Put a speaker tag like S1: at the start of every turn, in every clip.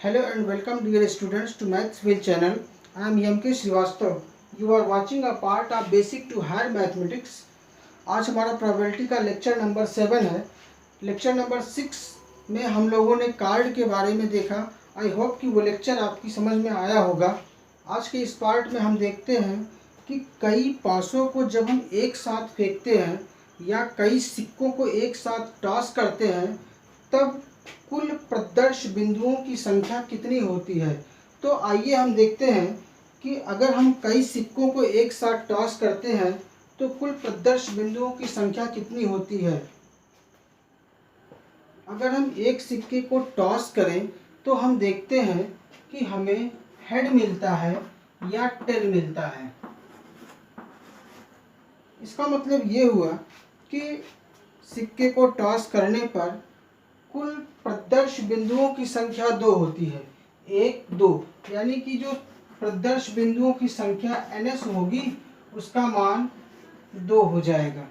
S1: Hello and welcome dear students to Mathsville channel. I am M.K. Srivastav. You are watching a part of Basic to Higher Mathematics. आज हमारा probability का lecture number 7 है। Lecture number 6 में हम लोगों ने card के बारे में देखा। आई होप कि वो लेक्चर आपकी समझ में आया होगा। आज के इस पार्ट में हम देखते हैं कि कई पासों को जब हम एक साथ फेंकते हैं या कई सिक्कों को एक साथ टॉस करते हैं तब कुल प्रदर्श बिंदुओं की संख्या कितनी होती है। तो आइए हम देखते हैं कि अगर हम कई सिक्कों को एक साथ टॉस करते हैं तो कुल प्रदर्श बिंदुओं की संख्या कितनी होती है। अगर हम एक सिक्के को टॉस करें तो हम देखते हैं कि हमें हेड मिलता है या टेल मिलता है। इसका मतलब ये हुआ कि सिक्के को टॉस करने पर कुल प्रदर्श बिंदुओं की संख्या 2 होती है। 1, 2 यानी कि जो प्रदर्श बिंदुओं की संख्या ns होगी उसका मान 2 हो जाएगा।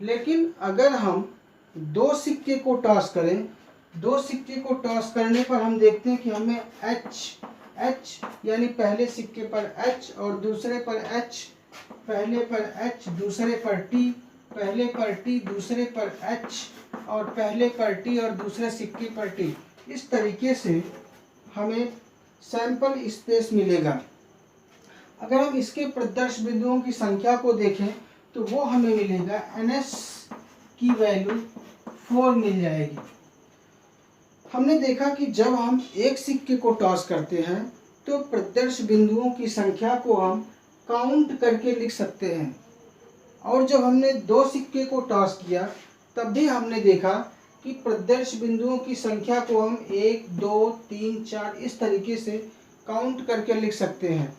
S1: लेकिन अगर हम दो सिक्के को टॉस करें, दो सिक्के को टॉस करने पर हम देखते हैं कि हमें h यानी पहले सिक्के पर h और दूसरे पर h, पहले पर h दूसरे पर t, पहले पर t दूसरे पर h और पहले पर t और दूसरे सिक्के पर t, इस तरीके से हमें सैंपल स्पेस मिलेगा। अगर हम इसके प्रदर्श बिंदुओं की संख्या को देखें तो वो हमें मिलेगा ns की वैल्यू 4 मिल जाएगी। हमने देखा कि जब हम एक सिक्के को टॉस करते हैं तो प्रदर्श बिंदुओं की संख्या को हम काउंट करके लिख सकते हैं, और जब हमने दो सिक्के को टॉस किया तब भी हमने देखा कि प्रदर्श बिंदुओं की संख्या को हम 1, 2, 3, 4 इस तरीके से काउंट करके लिख सकते हैं।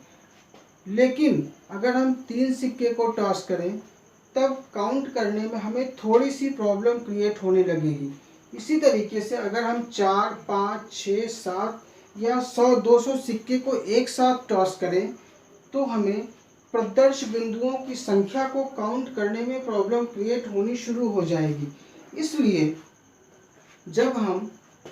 S1: लेकिन अगर हम 3 सिक्के को टॉस करें तब काउंट करने में हमें थोड़ी सी प्रॉब्लम क्रिएट होने लगेगी। इसी तरीके से अगर हम 4, 5, 6, 7 या 100, 200 सिक्के को एक साथ टॉस करें तो हमें प्रदर्श बिंदुओं की संख्या को काउंट करने में प्रॉब्लम क्रिएट होनी शुरू हो जाएगी। इसलिए जब हम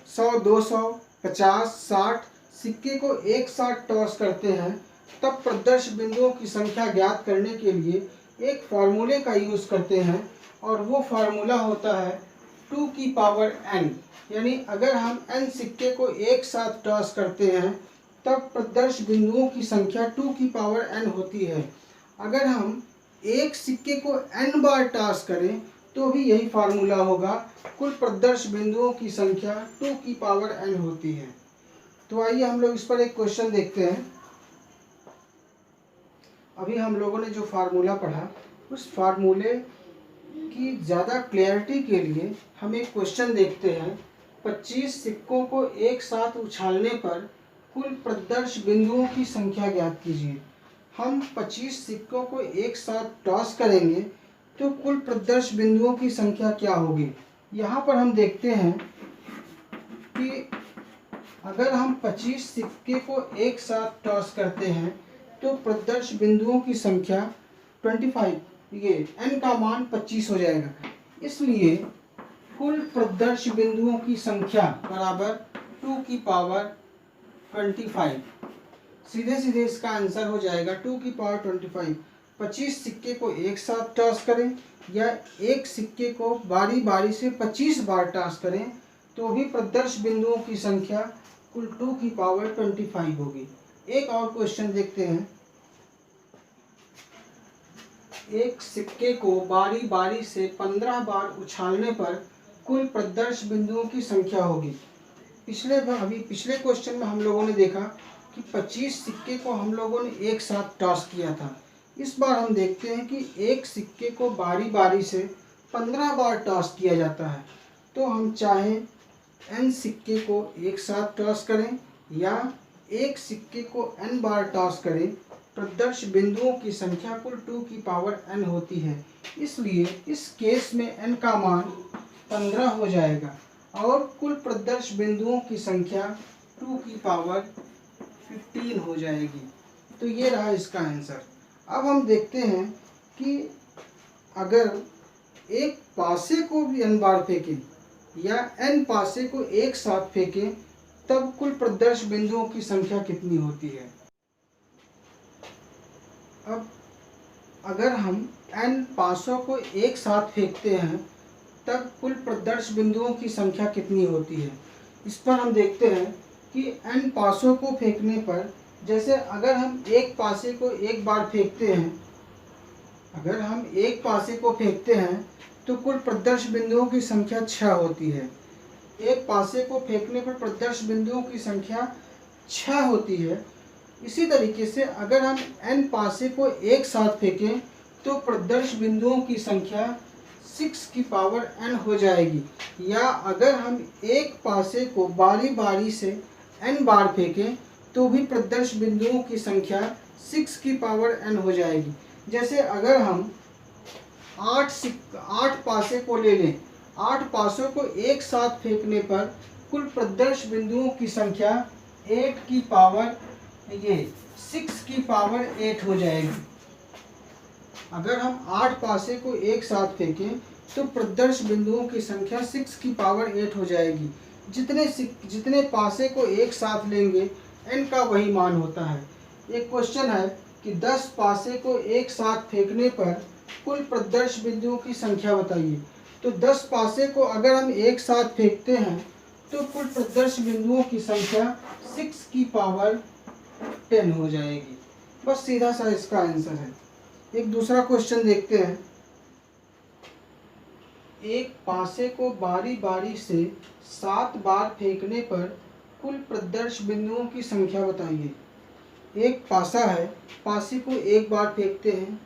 S1: 100, 200, 50, 60 सिक्के को एक साथ टॉस करते हैं तब प्रदर्श बिंदुओं की संख्या ज्ञात करने के लिए एक फार्मूले का यूज़ करते हैं, और वो फार्मूला होता है 2 की पावर n। यानी अगर हम n सिक्के को एक साथ टॉस करते हैं तब प्रदर्श बिंदुओं की संख्या 2 की पावर n होती है। अगर हम एक सिक्के को n बार टॉस करें तो भी यही फार्मूला होगा, कुल प्रदर्श बिंदुओं की संख्या 2 की पावर n होती है। तो आइए हम लोग इस पर एक क्वेश्चन देखते हैं। अभी हम लोगों ने जो फार्मूला पढ़ा उस फार्मूले की ज़्यादा क्लैरिटी के लिए हम एक क्वेश्चन देखते हैं। 25 सिक्कों को एक साथ उछालने पर कुल प्रदर्श बिंदुओं की संख्या ज्ञात कीजिए। हम 25 सिक्कों को एक साथ टॉस करेंगे तो कुल प्रदर्श बिंदुओं की संख्या क्या होगी। यहाँ पर हम देखते हैं कि अगर हम 25 सिक्के को एक साथ टॉस करते हैं तो प्रदर्श बिंदुओं की संख्या 25, ये n का मान 25 हो जाएगा। इसलिए कुल प्रदर्श बिंदुओं की संख्या बराबर 2 की पावर 25। सीधे सीधे इसका आंसर हो जाएगा 2 की पावर 25। 25 सिक्के को एक साथ टॉस करें या एक सिक्के को बारी बारी से 25 बार टॉस करें तो भी प्रदर्श बिंदुओं की संख्या कुल 2 की पावर 25 होगी। एक और क्वेश्चन देखते हैं। एक सिक्के को बारी बारी से 15 बार उछालने पर कुल प्रदर्श बिंदुओं की संख्या होगी। पिछले क्वेश्चन में हम लोगों ने देखा कि 25 सिक्के को हम लोगों ने एक साथ टॉस किया था। इस बार हम देखते हैं कि एक सिक्के को बारी बारी से 15 बार टॉस किया जाता है। तो हम चाहे n सिक्के को एक साथ टॉस करें या एक सिक्के को n बार टॉस करें, प्रदर्श बिंदुओं की संख्या कुल 2 की पावर n होती है। इसलिए इस केस में n का मान 15 हो जाएगा और कुल प्रदर्श बिंदुओं की संख्या 2 की पावर 15 हो जाएगी। तो ये रहा इसका आंसर। अब हम देखते हैं कि अगर एक पासे को भी n बार फेंकें या n पासे को एक साथ फेंकें तब कुल प्रदर्श बिंदुओं की संख्या कितनी होती है। अब अगर हम n पासों को एक साथ फेंकते हैं तब कुल प्रदर्श बिंदुओं की संख्या कितनी होती है। इस पर हम देखते हैं कि n पासों को फेंकने पर, जैसे अगर हम एक पासे को एक बार फेंकते हैं, अगर हम एक पासे को फेंकते हैं तो कुल प्रदर्श बिंदुओं की संख्या 6 होती है। एक पासे को फेंकने पर प्रदर्श बिंदुओं की संख्या 6 होती है। इसी तरीके से अगर हम n पासे को एक साथ फेंकें तो प्रदर्श बिंदुओं की संख्या 6 की पावर n हो जाएगी। या अगर हम एक पासे को बारी बारी से n बार फेंकें तो भी प्रदर्श बिंदुओं की संख्या 6 की पावर n हो जाएगी। जैसे अगर हम 8 पासे को ले लें, 8 पासों को एक साथ फेंकने पर कुल प्रदर्श बिंदुओं की संख्या 8 की पावर 6 की पावर 8 हो जाएगी। अगर हम 8 पासे को एक साथ फेंकें तो प्रदर्श बिंदुओं की संख्या 6 की पावर 8 हो जाएगी। जितने पासे को एक साथ लेंगे n का वही मान होता है। एक क्वेश्चन है कि 10 पासे को एक साथ फेंकने पर कुल प्रदर्श बिंदुओं की संख्या बताइए। तो 10 पासे को अगर हम एक साथ फेंकते हैं तो कुल प्रदर्श बिंदुओं की संख्या 6 की पावर 10 हो जाएगी। बस सीधा सा इसका आंसर है। एक दूसरा क्वेश्चन देखते हैं। एक पासे को बारी बारी से 7 बार फेंकने पर कुल प्रदर्श बिंदुओं की संख्या बताइए। एक पासा है, पासे को एक बार फेंकते हैं,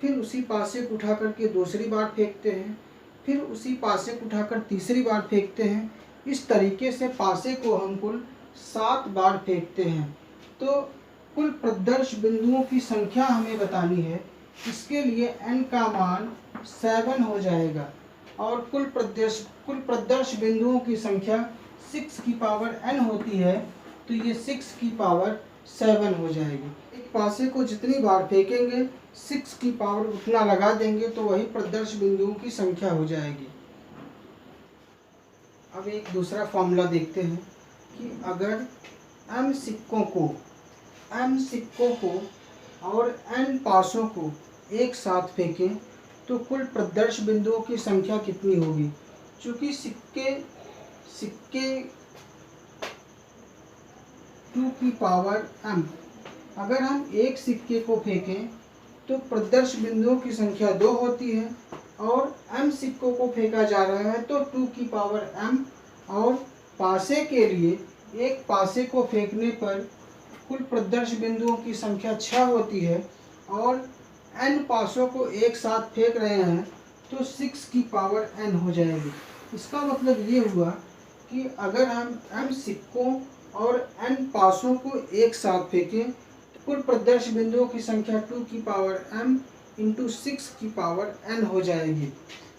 S1: फिर उसी पासे को उठा करके दूसरी बार फेंकते हैं, फिर उसी पासे को उठाकर तीसरी बार फेंकते हैं। इस तरीके से पासे को हम कुल 7 बार फेंकते हैं। तो कुल प्रदर्श बिंदुओं की संख्या हमें बतानी है। इसके लिए n का मान 7 हो जाएगा और कुल प्रदर्श बिंदुओं की संख्या 6 की पावर n होती है, तो ये 6 की पावर 7 हो जाएगी। एक पासे को जितनी बार फेंकेंगे 6 की पावर उतना लगा देंगे तो वही प्रदर्श बिंदुओं की संख्या हो जाएगी। अब एक दूसरा फॉर्मूला देखते हैं कि अगर m सिक्कों को और n पासों को एक साथ फेंकें तो कुल प्रदर्श बिंदुओं की संख्या कितनी होगी। चूँकि सिक्के 2 की पावर m, अगर हम एक सिक्के को फेंकें तो प्रदर्श बिंदुओं की संख्या 2 होती है और m सिक्कों को फेंका जा रहा है तो 2 की पावर m। और पासे के लिए एक पासे को फेंकने पर कुल प्रदर्श बिंदुओं की संख्या 6 होती है और n पासों को एक साथ फेंक रहे हैं तो 6 की पावर n हो जाएगी। इसका मतलब ये हुआ कि अगर हम m सिक्कों और n पासों को एक साथ फेंकें तो कुल प्रदर्श बिंदुओं की संख्या 2 की पावर m इंटू 6 की पावर n हो जाएगी।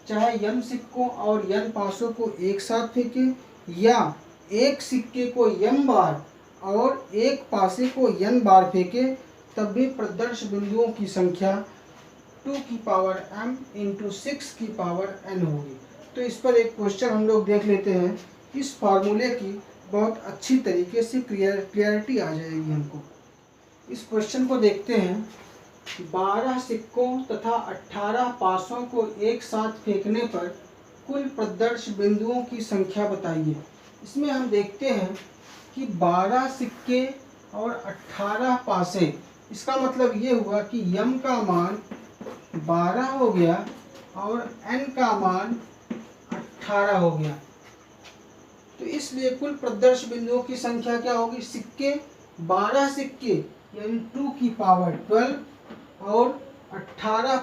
S1: चाहे m सिक्कों और n पासों को एक साथ फेंकें या एक सिक्के को m बार और एक पासे को n बार फेंकें, तब भी प्रदर्श बिंदुओं की संख्या 2 की पावर m इंटू 6 की पावर n होगी। तो इस पर एक क्वेश्चन हम लोग देख लेते हैं। इस फार्मूले की बहुत अच्छी तरीके से क्लियरिटी आ जाएगी हमको। इस क्वेश्चन को देखते हैं। 12 सिक्कों तथा 18 पासों को एक साथ फेंकने पर कुल प्रदर्श बिंदुओं की संख्या बताइए। इसमें हम देखते हैं कि 12 सिक्के और 18 पासे, इसका मतलब ये हुआ कि m का मान 12 हो गया और n का मान 18 हो गया। तो इसलिए कुल प्रदर्श बिंदुओं की संख्या क्या होगी। 12 सिक्के यानी 2 की पावर 12 और 18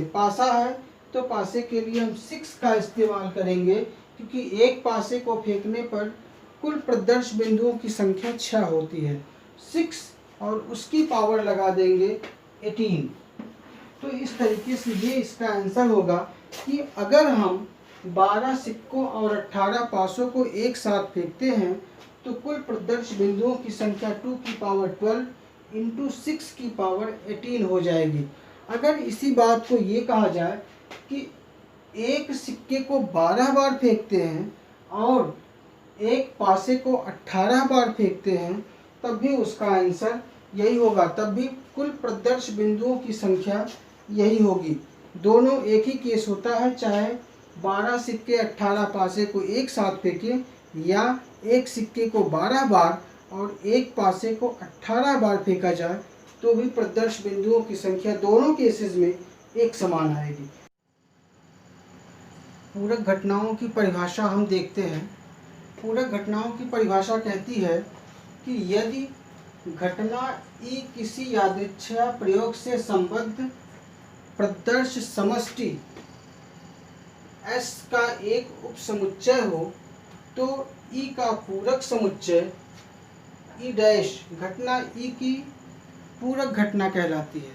S1: पासा है तो पासे के लिए हम 6 का इस्तेमाल करेंगे, क्योंकि एक पासे को फेंकने पर कुल प्रदर्श बिंदुओं की संख्या 6 होती है। 6 और उसकी पावर लगा देंगे 18। तो इस तरीके से ये इसका आंसर होगा कि अगर हम 12 सिक्कों और 18 पासों को एक साथ फेंकते हैं तो कुल प्रदर्श बिंदुओं की संख्या 2 की पावर 12 इंटू 6 की पावर 18 हो जाएगी। अगर इसी बात को ये कहा जाए कि एक सिक्के को 12 बार फेंकते हैं और एक पासे को 18 बार फेंकते हैं तब भी उसका आंसर यही होगा, तब भी कुल प्रदर्श बिंदुओं की संख्या यही होगी। दोनों एक ही केस होता है, चाहे 12 सिक्के 18 पासे को एक साथ फेंके या एक सिक्के को 12 बार और एक पासे को 18 बार फेंका जाए तो भी प्रदर्श बिंदुओं की संख्या दोनों केसेस में एक समान आएगी। पूरक घटनाओं की परिभाषा हम देखते हैं। पूरक घटनाओं की परिभाषा कहती है कि यदि घटना ई किसी यादृच्छिक प्रयोग से संबद्ध प्रदर्श समष्टि S का एक उपसमुच्चय हो तो ई का पूरक समुच्चय ई डैश घटना ई की पूरक घटना कहलाती है।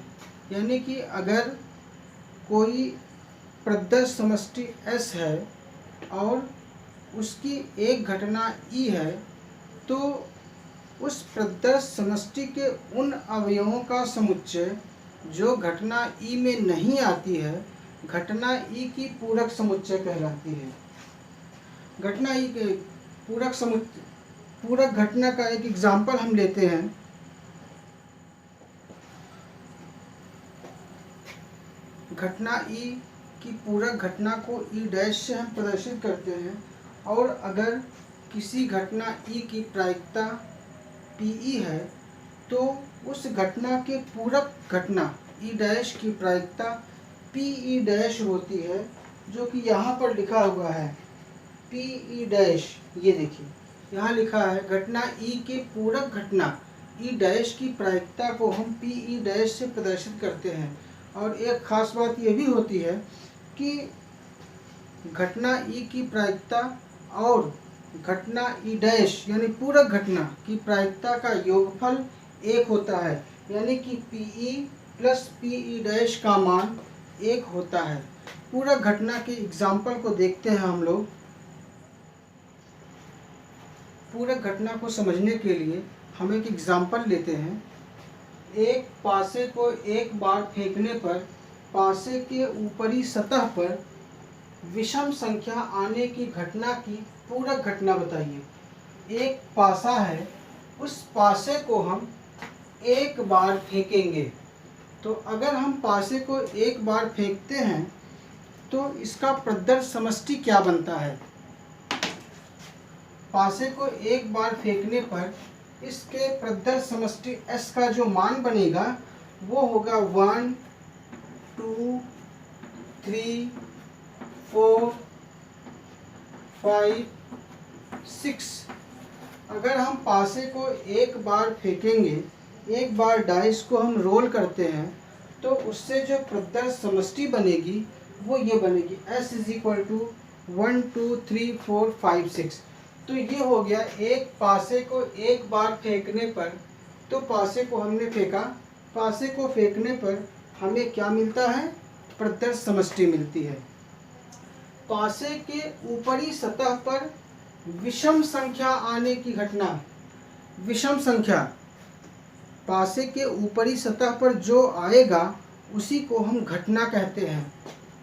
S1: यानी कि अगर कोई प्रदर्श समष्टि S है और उसकी एक घटना ई है तो उस प्रदर्श समष्टि के उन अवयवों का समुच्चय जो घटना ई में नहीं आती है घटना ई की पूरक समुच्चय कहलाती है। घटना ई के पूरक घटना का एक एग्जाम्पल हम लेते हैं। घटना ई की पूरक घटना को ई डैश से हम प्रदर्शित करते हैं और अगर किसी घटना ई की प्रायिकता पीई है तो उस घटना के पूरक घटना ई डैश की प्रायिकता पीई डैश होती है, जो कि यहाँ पर लिखा हुआ है पीई डैश। ये देखिए यहाँ लिखा है घटना ई के पूरक घटना ई डैश की प्रायिकता को हम पीई डैश से प्रदर्शित करते हैं। और एक खास बात ये भी होती है कि घटना ई की प्रायिकता और घटना ई डैश यानी पूरक घटना की प्रायिकता का योगफल एक होता है, यानी कि पीई प्लस पीई डैश का मान एक होता है। पूरक घटना के एग्जाम्पल को देखते हैं हम लोग। पूरक घटना को समझने के लिए हम एक एग्जाम्पल लेते हैं। एक पासे को एक बार फेंकने पर पासे के ऊपरी सतह पर विषम संख्या आने की घटना की पूरक घटना बताइए। एक पासा है, उस पासे को हम एक बार फेंकेंगे। तो अगर हम पासे को एक बार फेंकते हैं तो इसका प्रदर्श समष्टि क्या बनता है। पासे को एक बार फेंकने पर इसके प्रदर्श समष्टि S का जो मान बनेगा वो होगा 1 2 3 4 5 6। अगर हम पासे को एक बार फेंकेंगे, एक बार डाइस को हम रोल करते हैं तो उससे जो प्रदर्श समष्टि बनेगी वो ये बनेगी S इज इक्वल टू 1 2 3 4 5 6। तो ये हो गया एक पासे को एक बार फेंकने पर। तो पासे को हमने फेंका, पासे को फेंकने पर हमें क्या मिलता है, प्रदर्श समष्टि मिलती है। पासे के ऊपरी सतह पर विषम संख्या आने की घटना, विषम संख्या पासे के ऊपरी सतह पर जो आएगा उसी को हम घटना कहते हैं।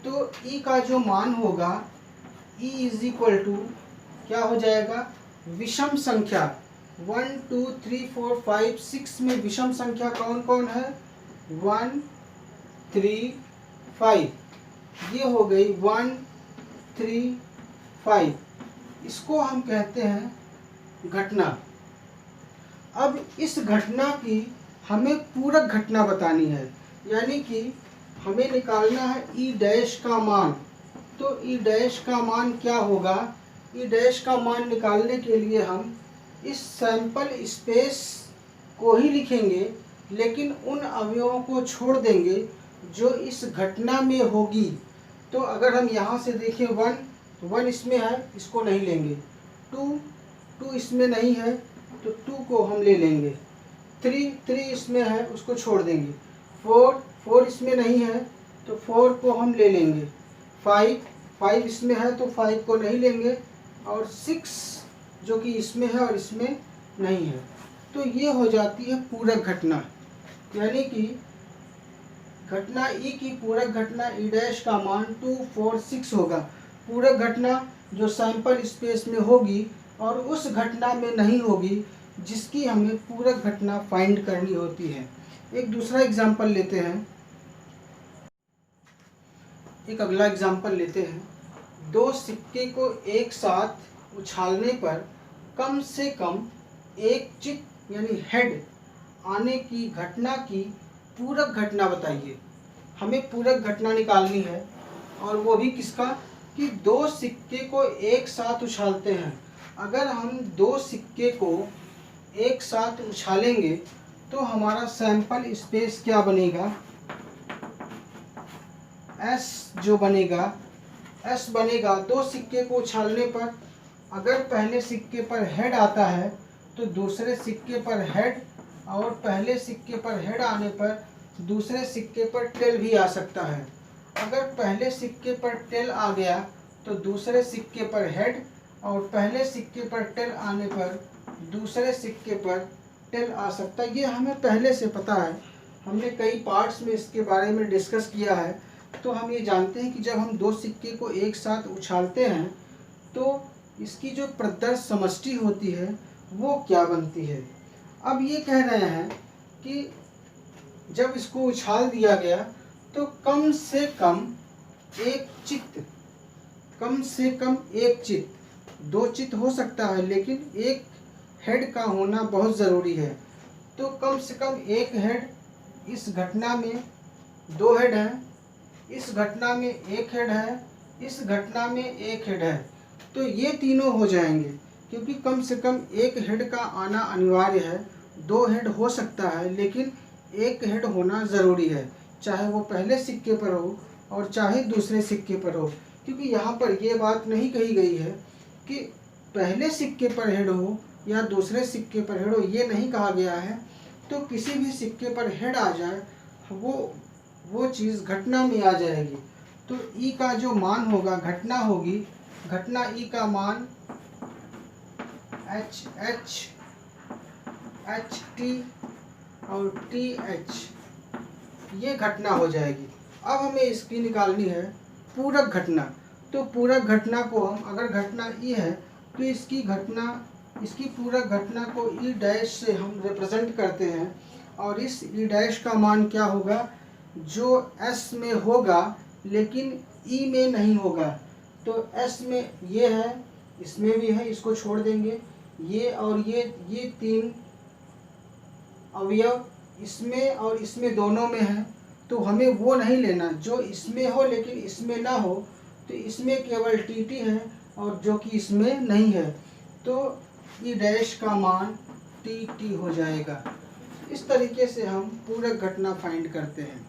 S1: तो ई का जो मान होगा ई इज इक्वल टू क्या हो जाएगा, विषम संख्या 1 2 3 4 5 6 में विषम संख्या कौन कौन है 1 3 5। ये हो गई 1 3 5। इसको हम कहते हैं घटना। अब इस घटना की हमें पूरक घटना बतानी है, यानी कि हमें निकालना है ई डैश का मान। तो ई डैश का मान क्या होगा, ई डैश का मान निकालने के लिए हम इस सैंपल स्पेस को ही लिखेंगे, लेकिन उन अवयवों को छोड़ देंगे जो इस घटना में होगी। तो अगर हम यहाँ से देखें 1 तो 1 इसमें है, इसको नहीं लेंगे। 2 इसमें नहीं है तो 2 को हम ले लेंगे। 3 इसमें है, उसको छोड़ देंगे। 4 इसमें नहीं है तो 4 को हम ले लेंगे। 5 इसमें है तो 5 को नहीं लेंगे। और 6 जो कि इसमें है और इसमें नहीं है। तो ये हो जाती है पूरक घटना, यानी कि घटना ई की पूरक घटना ई डैश का मान 2 4 6 होगा। पूरक घटना जो सैंपल स्पेस में होगी और उस घटना में नहीं होगी जिसकी हमें पूरक घटना फाइंड करनी होती है। एक दूसरा एग्जाम्पल लेते हैं, एक अगला एग्जाम्पल लेते हैं। दो सिक्के को एक साथ उछालने पर कम से कम एक चित यानी हेड आने की घटना की पूरक घटना बताइए। हमें पूरक घटना निकालनी है, और वो भी किसका, कि दो सिक्के को एक साथ उछालते हैं। अगर हम दो सिक्के को एक साथ उछालेंगे तो हमारा सैंपल स्पेस क्या बनेगा, एस जो बनेगा, एस बनेगा। दो सिक्के को उछालने पर अगर पहले सिक्के पर हेड आता है तो दूसरे सिक्के पर हेड, और पहले सिक्के पर हेड आने पर दूसरे सिक्के पर टेल भी आ सकता है। अगर पहले सिक्के पर टेल आ गया तो दूसरे सिक्के पर हेड, और पहले सिक्के पर टेल आने पर दूसरे सिक्के पर टेल आ सकता है। ये हमें पहले से पता है, हमने कई पार्ट्स में इसके बारे में डिस्कस किया है। तो हम ये जानते हैं कि जब हम दो सिक्के को एक साथ उछालते हैं तो इसकी जो प्रदर्श समष्टि होती है वो क्या बनती है। अब ये कह रहे हैं कि जब इसको उछाल दिया गया तो कम से कम एक चित्त, कम से कम एक चित्त, दो चित्त हो सकता है लेकिन एक हेड का होना बहुत ज़रूरी है। तो कम से कम एक हेड, इस घटना में दो हेड हैं, इस घटना में एक हेड है, इस घटना में एक हेड है। तो ये तीनों हो जाएंगे, क्योंकि कम से कम एक हेड का आना अनिवार्य है। दो हेड हो सकता है लेकिन एक हेड होना ज़रूरी है, चाहे वो पहले सिक्के पर हो और चाहे दूसरे सिक्के पर हो। क्योंकि यहाँ पर ये बात नहीं कही गई है कि पहले सिक्के पर हेड हो या दूसरे सिक्के पर हेड हो, ये नहीं कहा गया है। तो किसी भी सिक्के पर हेड आ जाए वो चीज़ घटना में आ जाएगी। तो ई का जो मान होगा, घटना होगी, घटना ई का मान एच एच, एच टी और टी एच, ये घटना हो जाएगी। अब हमें इसकी निकालनी है पूरक घटना। तो पूरक घटना को हम, अगर घटना ई है तो इसकी पूरक घटना को ई डैश से हम रिप्रेजेंट करते हैं, और इस ई डैश का मान क्या होगा, जो एस में होगा लेकिन ई में नहीं होगा। तो एस में ये है, इसमें भी है, इसको छोड़ देंगे। ये और ये तीन अवयव इसमें और इसमें दोनों में है, तो हमें वो नहीं लेना जो इसमें हो लेकिन इसमें ना हो। तो इसमें केवल टी टी है और जो कि इसमें नहीं है, तो ई डैश का मान टी टी हो जाएगा। इस तरीके से हम पूरक घटना फाइंड करते हैं।